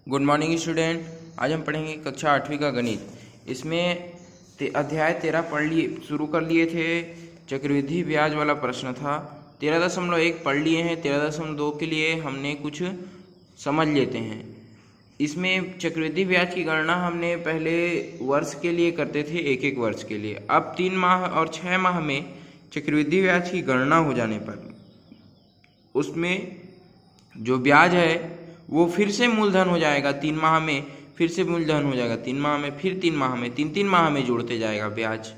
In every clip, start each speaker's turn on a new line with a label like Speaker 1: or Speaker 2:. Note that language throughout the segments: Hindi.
Speaker 1: Good morning student. आज हम पढ़ेंगे कक्षा 8वीं का गणित। इसमें अध्याय 13 शुरू कर लिए थे। चक्रवृद्धि ब्याज वाला प्रश्न था। 13.1 पढ़ लिए हैं। 13.2 के लिए हमने कुछ समझ लेते हैं। इसमें चक्रवृद्धि ब्याज की गणना हमने पहले वर्ष के लिए करते थे, एक वर्ष के लिए। अब 3 माह और 6 माह में चक्रवृद्धि ब्याज की गणना हो जाने पर उसमें जो ब्याज है वो फिर से मूलधन हो जाएगा। 3 माह में फिर से मूलधन हो जाएगा, 3 माह में, फिर 3 माह में, 3 माह में जोड़ते जाएगा, ब्याज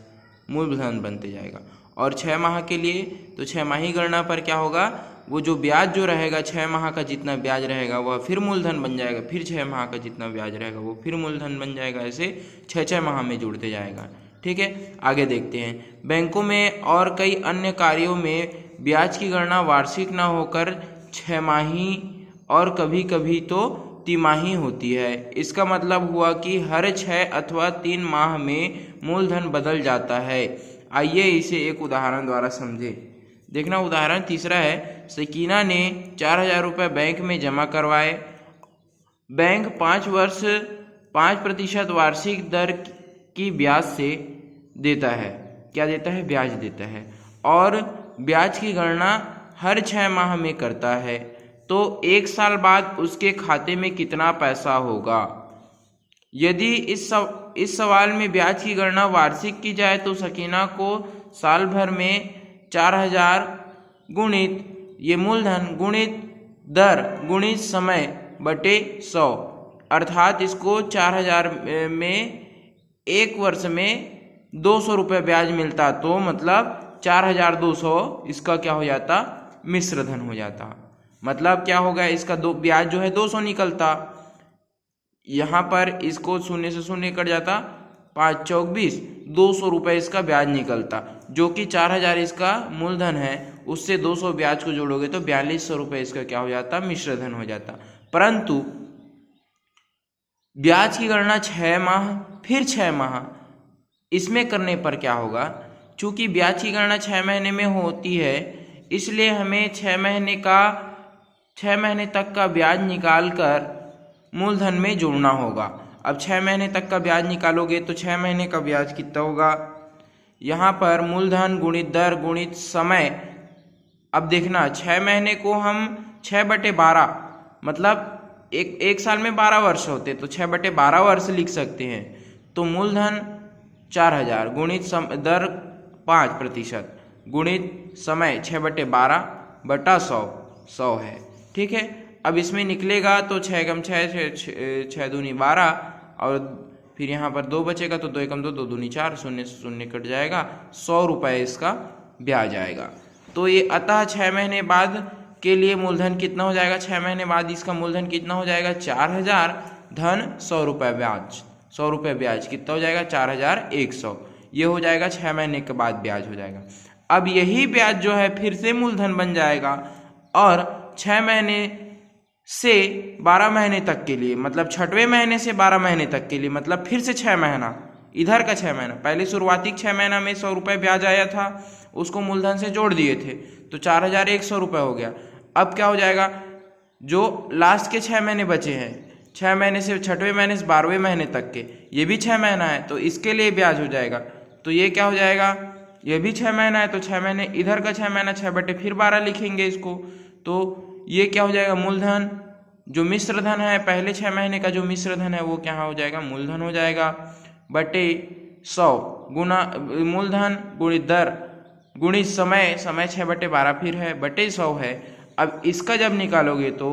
Speaker 1: मूलधन बनते जाएगा। और 6 माह के लिए तो 6 माही गणना पर क्या होगा, वो जो ब्याज जो रहेगा 6 माह का जितना ब्याज रहेगा वह फिर मूलधन बन जाएगा, फिर 6 माह का जितना ब्याज रहेगा वो फिर मूलधन बन जाएगा। ऐसे 6 माह में जुड़ते जाएगा। ठीक है, आगे देखते हैं। बैंकों में और कई अन्य कार्यों में ब्याज की गणना वार्षिक न होकर 6 माही और कभी कभी तो तिमाही होती है। इसका मतलब हुआ कि हर 6 अथवा 3 माह में मूलधन बदल जाता है। आइए इसे एक उदाहरण द्वारा समझें। देखना, उदाहरण तीसरा है। सकीना ने 4,000 रुपये बैंक में जमा करवाए। बैंक 5 वर्ष 5% वार्षिक दर की ब्याज से देता है। क्या देता है? ब्याज देता है। और ब्याज की गणना हर 6 माह में करता है। तो 1 साल बाद उसके खाते में कितना पैसा होगा? यदि इस सवाल में ब्याज की गणना वार्षिक की जाए तो सकीना को साल भर में 4,000 गुणित ये मूलधन गुणित दर गुणित समय बटे 100, अर्थात इसको 4,000 में 1 वर्ष में 200 रुपये ब्याज मिलता। तो मतलब 4,200 इसका क्या हो जाता? मिश्र धन हो जाता। मतलब क्या होगा, इसका ब्याज जो है 200 निकलता। यहाँ पर इसको शून्य से शून्य कट जाता, 5 चौक 20, 200 रुपये इसका ब्याज निकलता, जो कि 4,000 इसका मूलधन है। उससे 200 ब्याज को जोड़ोगे तो 4,200 रुपये इसका क्या हो जाता? मिश्र धन हो जाता। परंतु ब्याज की गणना 6 माह फिर 6 माह इसमें करने पर क्या होगा? चूंकि ब्याज की गणना 6 महीने में होती है, इसलिए हमें 6 महीने तक का ब्याज निकाल कर मूलधन में जोड़ना होगा। अब 6 महीने तक का ब्याज निकालोगे तो 6 महीने का ब्याज कितना होगा? यहाँ पर मूलधन गुणित दर गुणित समय। अब देखना, 6 महीने को हम 6/12 मतलब एक साल में 12 वर्ष होते, तो 6/12 वर्ष लिख सकते हैं। तो मूलधन 4,000 गुणित दर 5% गुणित समय 6/12 बटा 100 है। ठीक है, अब इसमें निकलेगा तो 6 कम 6 दूनी 12 और फिर यहाँ पर 2 बचेगा तो 2 कम 2 2 दूनी 4, शून्य से शून्य कट जाएगा, 100 रुपये इसका ब्याज आएगा। तो ये अतः 6 महीने बाद के लिए मूलधन कितना हो जाएगा? 6 महीने बाद इसका मूलधन कितना हो जाएगा? 4,000 धन 100 रुपये ब्याज। 100 रुपये ब्याज कितना हो जाएगा? 4,100। ये हो जाएगा 6 महीने के बाद ब्याज हो जाएगा। अब यही ब्याज जो है फिर से मूलधन बन जाएगा और 6 महीने से 12 महीने तक के लिए, मतलब 6वें महीने से 12 महीने तक के लिए, मतलब फिर से 6 महीना, इधर का 6 महीना। पहले शुरुआती 6 महीना में 100 रुपये ब्याज आया था, उसको मूलधन से जोड़ दिए थे तो 4,100 रुपये हो गया। अब क्या हो जाएगा? जो लास्ट के 6 महीने बचे हैं, 6 महीने से 6वें महीने से 12वें महीने तक के, ये भी 6 महीना है तो इसके लिए ब्याज हो जाएगा। तो ये क्या हो जाएगा? ये भी 6 महीना है तो 6 महीने, इधर का 6 महीना 6/12 लिखेंगे इसको। तो ये क्या हो जाएगा? मूलधन जो मिश्र धन है, पहले 6 महीने का जो मिश्र धन है वो क्या हो जाएगा? मूलधन हो जाएगा बटे 100 गुना मूलधन गुणित दर गुणित समय 6/12 फिर है बटे 100 है। अब इसका जब निकालोगे तो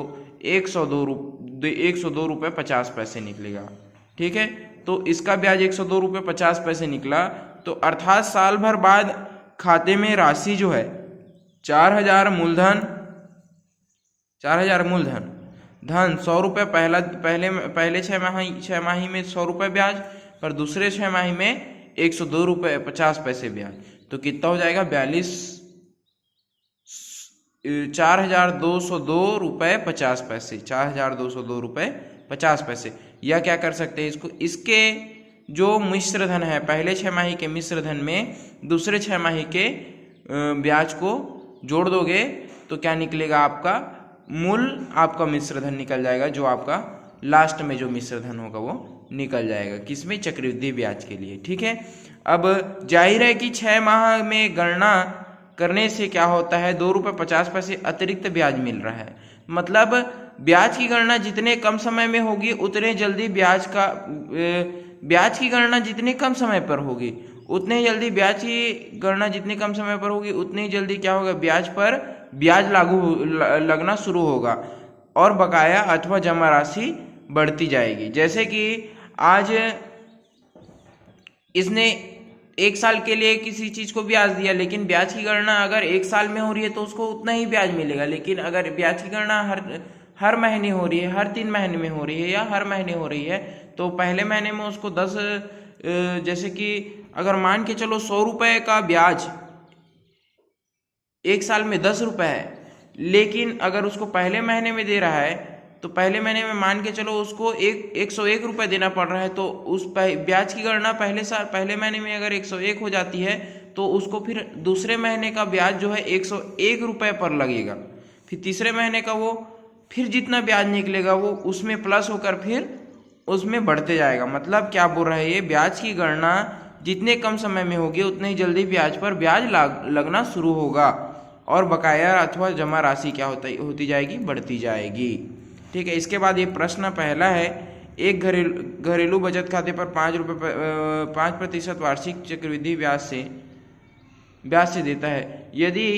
Speaker 1: 102 रुपये 50 पैसे निकलेगा। ठीक है, तो इसका ब्याज 102 रुपये 50 पैसे निकला। तो अर्थात साल भर बाद खाते में राशि जो है 4,000 मूलधन धन 100 रुपये, पहले 6 माही में 100 रुपये ब्याज, पर दूसरे 6 माही में 102 रुपये 50 पैसे ब्याज। तो कितना हो जाएगा? 4,202 रुपये 50 पैसे। 4,202 रुपये 50 पैसे। या क्या कर सकते हैं इसको, इसके जो मिश्र धन है, पहले 6 माही के मिश्र धन में दूसरे 6 माही के ब्याज को जोड़ दोगे तो क्या निकलेगा? आपका मूल आपका मिश्र धन निकल जाएगा, जो आपका लास्ट में जो मिश्र धन होगा वो निकल जाएगा, किसमें? चक्रवृद्धि ब्याज के लिए। ठीक है, अब जाहिर है कि 6 माह में गणना करने से क्या होता है, 2 रुपये 50 पैसे अतिरिक्त ब्याज मिल रहा है। मतलब ब्याज की गणना जितने कम समय में होगी उतने जल्दी ब्याज की गणना जितने कम समय पर होगी उतने जल्दी ब्याज की गणना जितने कम समय पर होगी उतने ही जल्दी क्या होगा, ब्याज पर ब्याज लगना शुरू होगा और बकाया अथवा जमा राशि बढ़ती जाएगी। जैसे कि आज इसने 1 साल के लिए किसी चीज को ब्याज दिया, लेकिन ब्याज की गणना अगर 1 साल में हो रही है तो उसको उतना ही ब्याज मिलेगा। लेकिन अगर ब्याज की गणना हर महीने हो रही है, हर 3 महीने में हो रही है या हर महीने हो रही है, तो पहले महीने में उसको 10, जैसे कि अगर मान के चलो 100 रुपए का ब्याज 1 साल में 10 रुपए है, लेकिन अगर उसको पहले महीने में दे रहा है तो पहले महीने में मान के चलो उसको 101 रुपये देना पड़ रहा है, तो उस ब्याज की गणना पहले महीने में अगर 101 हो जाती है तो उसको फिर दूसरे महीने का ब्याज जो है 101 रुपये पर लगेगा। फिर तीसरे महीने का वो फिर जितना ब्याज निकलेगा वो उसमें प्लस होकर फिर उसमें बढ़ते जाएगा। मतलब क्या बोल रहा है ये, ब्याज की गणना जितने कम समय में होगी उतने ही जल्दी ब्याज पर ब्याज लगना शुरू होगा और बकाया अथवा जमा राशि क्या होती जाएगी, बढ़ती जाएगी। ठीक है, इसके बाद ये प्रश्न पहला है, एक घरेलू बचत खाते पर 5% वार्षिक चक्रवृद्धि ब्याज से देता है। यदि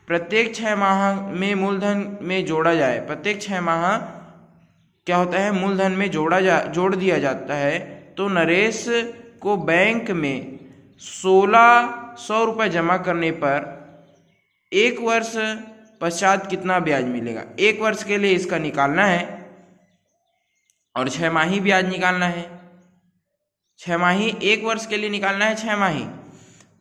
Speaker 1: प्रत्येक 6 माह में मूलधन में जोड़ा जाए, प्रत्येक 6 माह क्या होता है, मूलधन में जोड़ दिया जाता है, तो नरेश को बैंक में 1600 रुपये जमा करने पर 1 वर्ष पश्चात कितना ब्याज मिलेगा। 1 वर्ष के लिए इसका निकालना है और 6 माही ब्याज निकालना है। 6 माही 1 वर्ष के लिए निकालना है, 6 माही।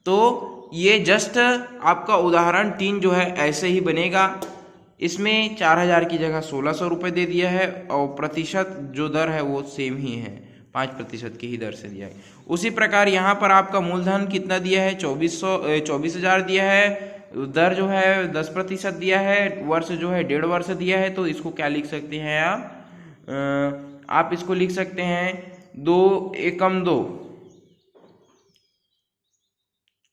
Speaker 1: तो ये जस्ट आपका उदाहरण 3 जो है ऐसे ही बनेगा। इसमें 4000 की जगह 1600 रुपये दे दिया है और प्रतिशत जो दर है वो सेम ही है, 5% की ही दर से दिया है। उसी प्रकार यहाँ पर आपका मूलधन कितना दिया है, 24,000 दिया है, दर जो है 10% दिया है, वर्ष जो है 1.5 वर्ष दिया है। तो इसको क्या लिख सकते हैं आप इसको लिख सकते हैं 2 एकम 2,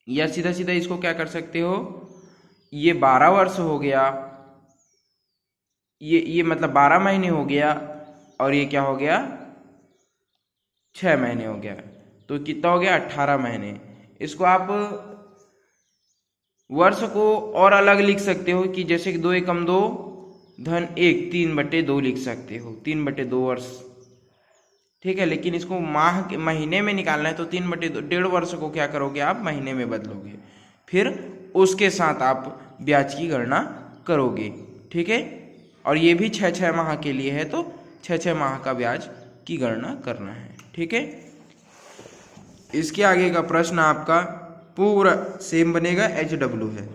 Speaker 1: या सीधा सीधा इसको क्या कर सकते हो, ये 12 वर्ष हो गया, ये मतलब 12 महीने हो गया और ये क्या हो गया, 6 महीने हो गया, तो कितना हो गया, 18 महीने। इसको आप वर्ष को और अलग लिख सकते हो कि जैसे कि 2 एकम 2 धन 1 3/2 लिख सकते हो, 3/2 वर्ष। ठीक है, लेकिन इसको महीने में निकालना है तो 3/2 1.5 वर्ष को क्या करोगे आप, महीने में बदलोगे, फिर उसके साथ आप ब्याज की गणना करोगे। ठीक है, और ये भी 6 माह के लिए है, तो 6 माह का ब्याज की गणना करना है। ठीक है, इसके आगे का प्रश्न आपका पूरा सेम बनेगा, HW है।